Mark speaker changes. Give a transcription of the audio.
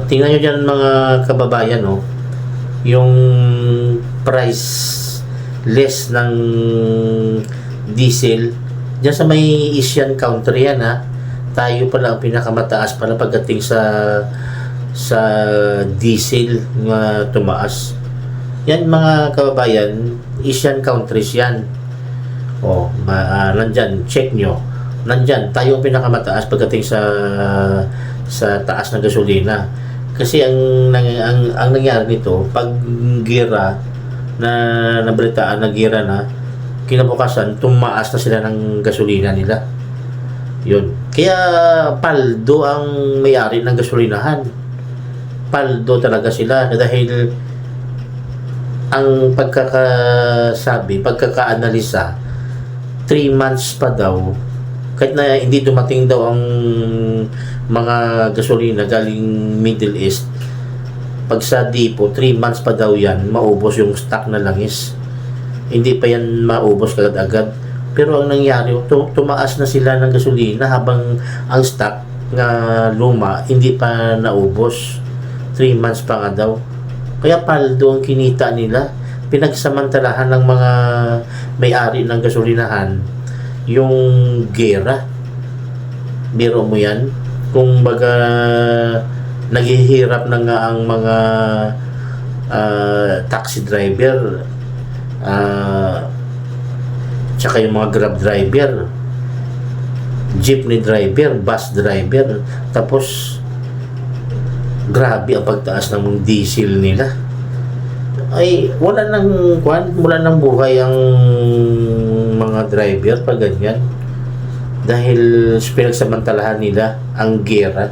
Speaker 1: Tingnan nyo dyan mga kababayan, yung price less ng diesel dyan sa may Asian country yan, tayo pala ang pinakamataas pala pagdating sa diesel nga tumaas. Yan mga kababayan, Asian countries yan. Nandyan, check nyo. Nandyan, tayo ang pinakamataas pagdating sa taas ng gasolina. Kasi ang nangyari nito, pag gira na nabalitaan na gira na, kinabukasan, tumaas na sila ng gasolina nila. Yun. Kaya paldo ang may-ari ng gasolinahan. Paldo talaga sila dahil ang pagkakaanalisa, 3 months pa daw, kahit na hindi dumating daw ang mga gasolina galing Middle East, pag sa depo, 3 months pa daw yan, maubos yung stock na langis. Hindi pa yan maubos kagad-agad. Pero ang nangyari, tumaas na sila ng gasolina habang ang stock na luma, hindi pa naubos. 3 months pa nga daw. Kaya paldo ang kinita nila. Pinagsamantalahan ng mga may-ari ng gasolinahan yung gera. Biro mo yan. Kung baga naghihirap na nga ang mga taxi driver, tsaka yung mga grab driver, jeepney driver, bus driver, tapos grabe ang pagtaas ng diesel nila. Ay wala nang buhay ang mga driver pag ganyan, dahil pinagsamantalahan nila ang gera.